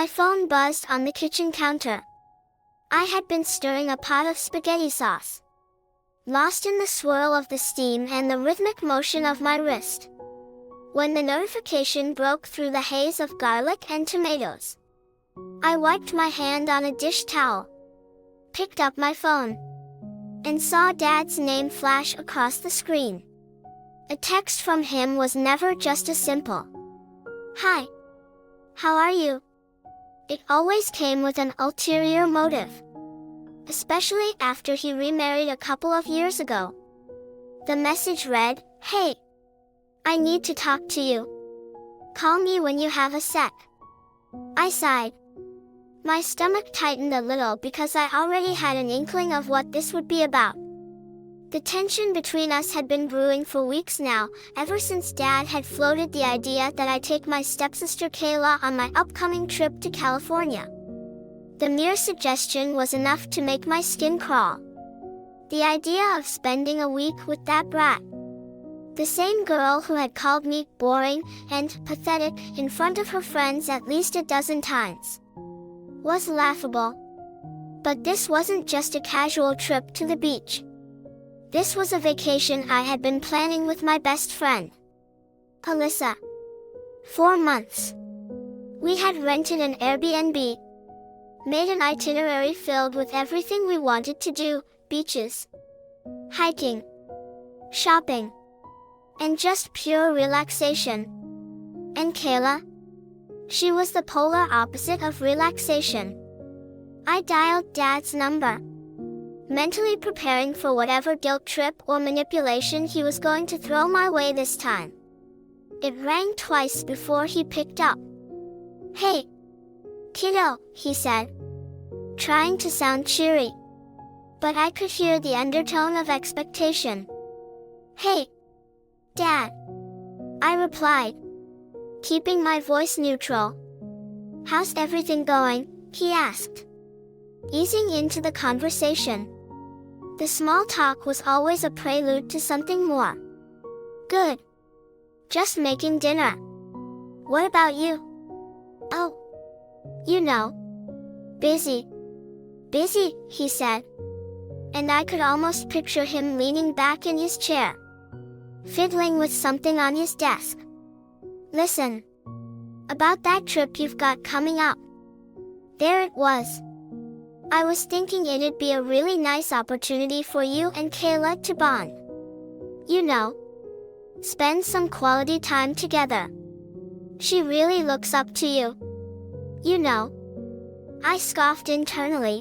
My phone buzzed on the kitchen counter. I had been stirring a pot of spaghetti sauce, lost in the swirl of the steam and the rhythmic motion of my wrist, when the notification broke through the haze of garlic and tomatoes. I wiped my hand on a dish towel, picked up my phone, and saw Dad's name flash across the screen. A text from him was never just a simple, "Hi. How are you?" It always came with an ulterior motive, especially after he remarried a couple of years ago. The message read, "Hey. I need to talk to you. Call me when you have a sec." I sighed. My stomach tightened a little because I already had an inkling of what this would be about. The tension between us had been brewing for weeks now, ever since Dad had floated the idea that I take my stepsister Kayla on my upcoming trip to California. The mere suggestion was enough to make my skin crawl. The idea of spending a week with that brat, the same girl who had called me boring and pathetic in front of her friends at least a dozen times, was laughable. But this wasn't just a casual trip to the beach. This was a vacation I had been planning with my best friend, Alyssa. 4 months. We had rented an Airbnb, made an itinerary filled with everything we wanted to do: beaches, hiking, shopping, and just pure relaxation. And Kayla? She was the polar opposite of relaxation. I dialed Dad's number, mentally preparing for whatever guilt trip or manipulation he was going to throw my way this time. It rang twice before he picked up. "Hey, kiddo," he said, trying to sound cheery. But I could hear the undertone of expectation. "Hey, Dad," I replied, keeping my voice neutral. "How's everything going?" he asked, easing into the conversation. The small talk was always a prelude to something more. "Good. Just making dinner. What about you?" "Oh, you know. Busy." "Busy," he said. And I could almost picture him leaning back in his chair, fiddling with something on his desk. "Listen. About that trip you've got coming up." There it was. I was thinking it'd be a really nice opportunity for you and Kayla to bond. You know, spend some quality time together. She really looks up to you. You know. I scoffed internally.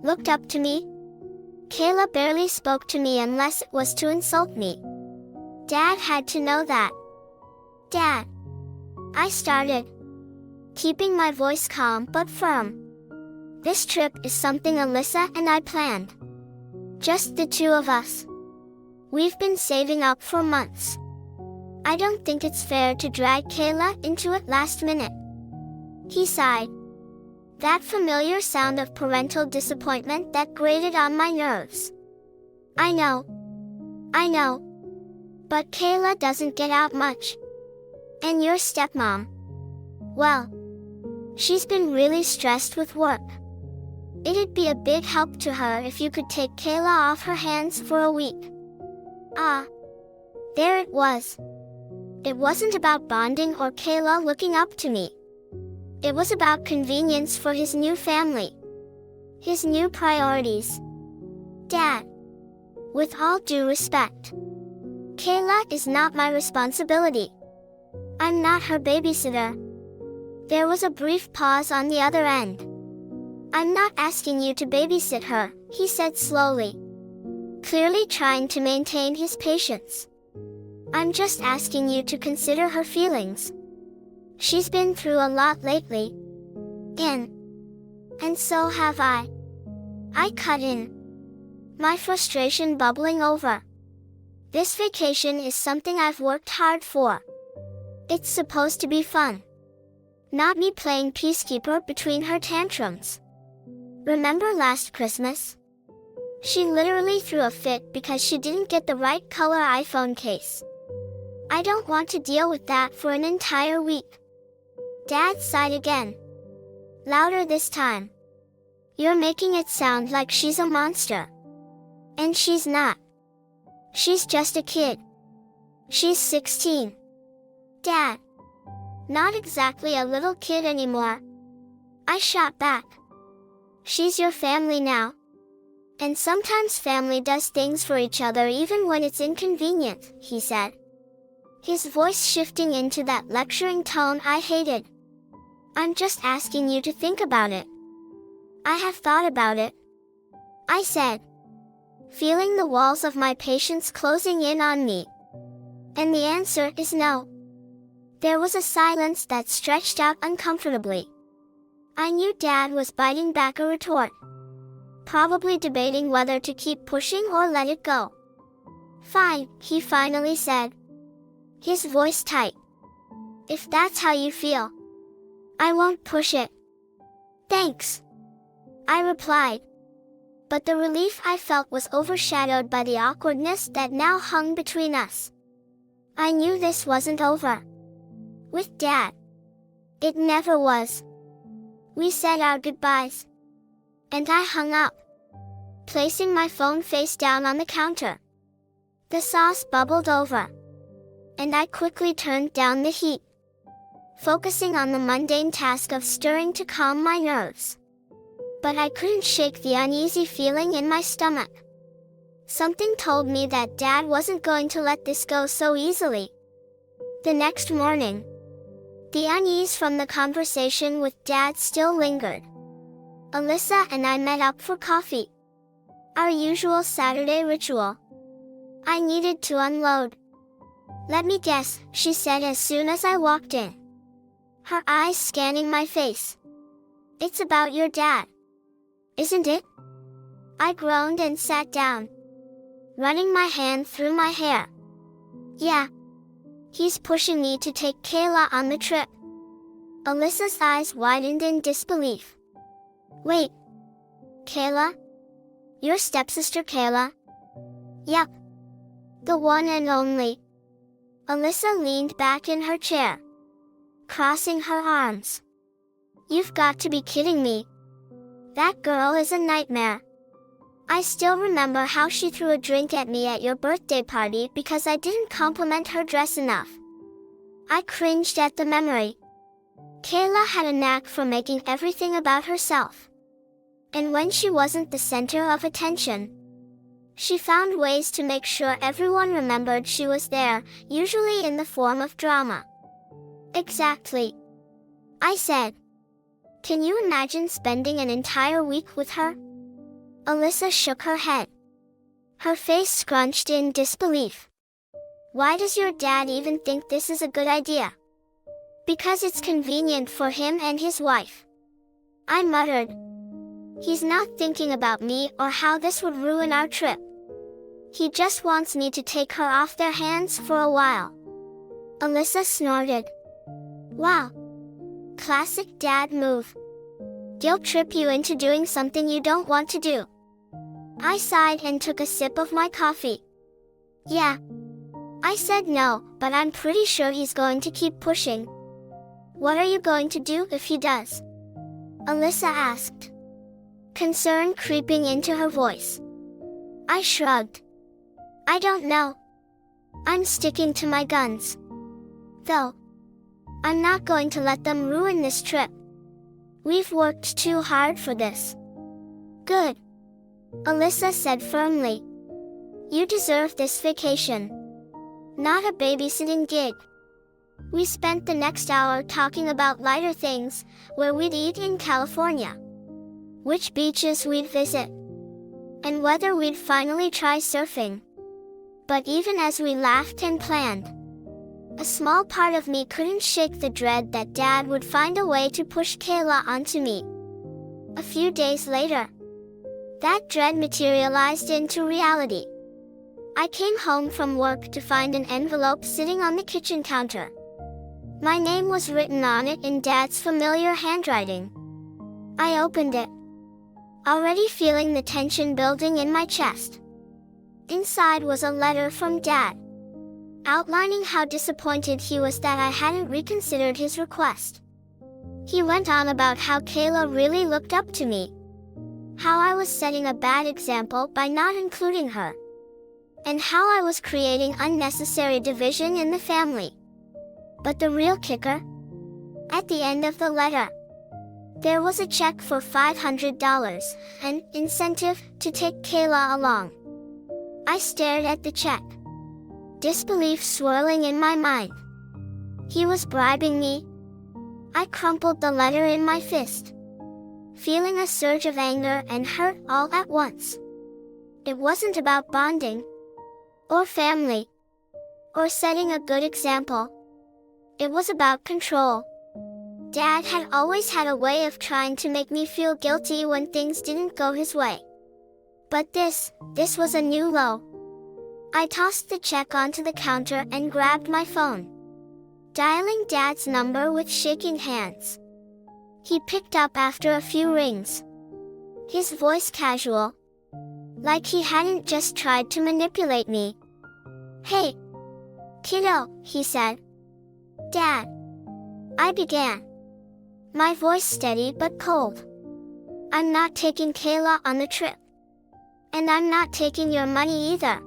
Looked up to me? Kayla barely spoke to me unless it was to insult me. Dad had to know that. "Dad," I started, keeping my voice calm but firm. "This trip is something Alyssa and I planned. Just the two of us. We've been saving up for months. I don't think it's fair to drag Kayla into it last minute." He sighed. That familiar sound of parental disappointment that grated on my nerves. I know. But Kayla doesn't get out much. And your stepmom, well, she's been really stressed with work. It'd be a big help to her if you could take Kayla off her hands for a week." Ah, there it was. It wasn't about bonding or Kayla looking up to me. It was about convenience for his new family, his new priorities. "Dad, with all due respect, Kayla is not my responsibility. I'm not her babysitter." There was a brief pause on the other end. "I'm not asking you to babysit her," he said slowly, clearly trying to maintain his patience. "I'm just asking you to consider her feelings. She's been through a lot lately. And so have I." I cut in, my frustration bubbling over. This vacation is something I've worked hard for. It's supposed to be fun, not me playing peacekeeper between her tantrums. Remember last Christmas? She literally threw a fit because she didn't get the right color iPhone case. I don't want to deal with that for an entire week. Dad sighed again. Louder this time. You're making it sound like she's a monster. And she's not. She's just a kid. She's 16. Dad. Not exactly a little kid anymore. I shot back. She's your family now. And sometimes family does things for each other even when it's inconvenient, he said. His voice shifting into that lecturing tone I hated. I'm just asking you to think about it. I have thought about it, I said, feeling the walls of my patience closing in on me. And the answer is no. There was a silence that stretched out uncomfortably. I knew Dad was biting back a retort, probably debating whether to keep pushing or let it go. Fine, he finally said, his voice tight. If that's how you feel, I won't push it. Thanks, I replied. But the relief I felt was overshadowed by the awkwardness that now hung between us. I knew this wasn't over. With Dad. It never was. We said our goodbyes. And I hung up, placing my phone face down on the counter. The sauce bubbled over, and I quickly turned down the heat, focusing on the mundane task of stirring to calm my nerves. But I couldn't shake the uneasy feeling in my stomach. Something told me that Dad wasn't going to let this go so easily. The next morning, the unease from the conversation with Dad still lingered. Alyssa and I met up for coffee. Our usual Saturday ritual. I needed to unload. Let me guess, she said as soon as I walked in, her eyes scanning my face. It's about your dad, isn't it? I groaned and sat down, running my hand through my hair. Yeah. He's pushing me to take Kayla on the trip. Alyssa's eyes widened in disbelief. Wait. Kayla? Your stepsister Kayla? Yep. The one and only. Alyssa leaned back in her chair, crossing her arms. You've got to be kidding me. That girl is a nightmare. I still remember how she threw a drink at me at your birthday party because I didn't compliment her dress enough. I cringed at the memory. Kayla had a knack for making everything about herself. And when she wasn't the center of attention, she found ways to make sure everyone remembered she was there, usually in the form of drama. Exactly, I said. Can you imagine spending an entire week with her? Alyssa shook her head, her face scrunched in disbelief. Why does your dad even think this is a good idea? Because it's convenient for him and his wife. I muttered. He's not thinking about me or how this would ruin our trip. He just wants me to take her off their hands for a while. Alyssa snorted. Wow. Classic dad move. Guilt trip you into doing something you don't want to do. I sighed and took a sip of my coffee. Yeah. I said no, but I'm pretty sure he's going to keep pushing. What are you going to do if he does? Alyssa asked, concern creeping into her voice. I shrugged. I don't know. I'm sticking to my guns. Though, I'm not going to let them ruin this trip. We've worked too hard for this. Good. Alyssa said firmly. You deserve this vacation. Not a babysitting gig. We spent the next hour talking about lighter things, where we'd eat in California, which beaches we'd visit, and whether we'd finally try surfing. But even as we laughed and planned, a small part of me couldn't shake the dread that Dad would find a way to push Kayla onto me. A few days later, that dread materialized into reality. I came home from work to find an envelope sitting on the kitchen counter. My name was written on it in Dad's familiar handwriting. I opened it, already feeling the tension building in my chest. Inside was a letter from Dad, outlining how disappointed he was that I hadn't reconsidered his request. He went on about how Kayla really looked up to me, how I was setting a bad example by not including her, and how I was creating unnecessary division in the family. But the real kicker? At the end of the letter, there was a check for $500, an incentive to take Kayla along. I stared at the check, disbelief swirling in my mind. He was bribing me? I crumpled the letter in my fist, feeling a surge of anger and hurt all at once. It wasn't about bonding, or family, or setting a good example. It was about control. Dad had always had a way of trying to make me feel guilty when things didn't go his way. But this was a new low. I tossed the check onto the counter and grabbed my phone, dialing Dad's number with shaking hands. He picked up after a few rings, his voice casual, like he hadn't just tried to manipulate me. "Hey, kiddo," he said. "Dad," I began, my voice steady but cold. "I'm not taking Kayla on the trip. And I'm not taking your money either."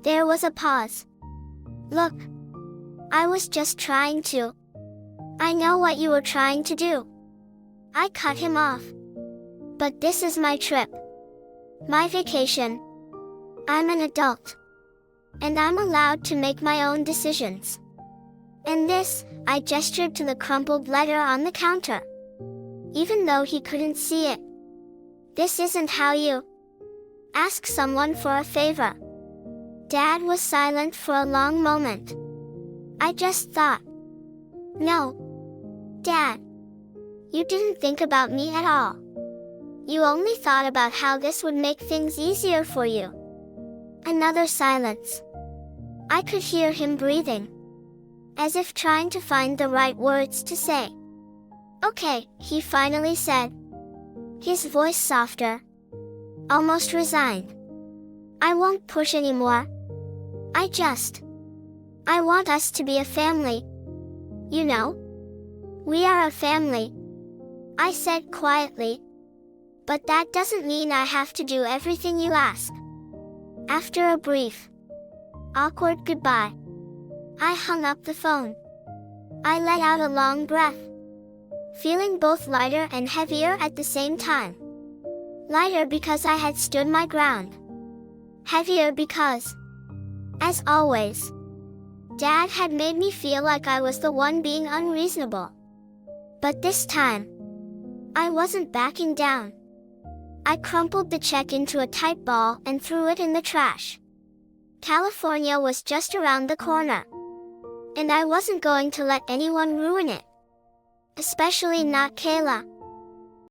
There was a pause. "Look, I was just trying to. I know what you were trying to do." I cut him off. "But this is my trip. My vacation. I'm an adult. And I'm allowed to make my own decisions. And this," I gestured to the crumpled letter on the counter, even though he couldn't see it, "this isn't how you ask someone for a favor." Dad was silent for a long moment. I just thought, "No, Dad, you didn't think about me at all. You only thought about how this would make things easier for you." Another silence. I could hear him breathing, as if trying to find the right words to say. "Okay," he finally said, his voice softer, almost resigned. "I won't push anymore. I want us to be a family. You know? We are a family," I said quietly. "But that doesn't mean I have to do everything you ask." After a brief, awkward goodbye, I hung up the phone. I let out a long breath, feeling both lighter and heavier at the same time. Lighter because I had stood my ground. Heavier because, as always, Dad had made me feel like I was the one being unreasonable. But this time, I wasn't backing down. I crumpled the check into a tight ball and threw it in the trash. California was just around the corner, and I wasn't going to let anyone ruin it. Especially not Kayla.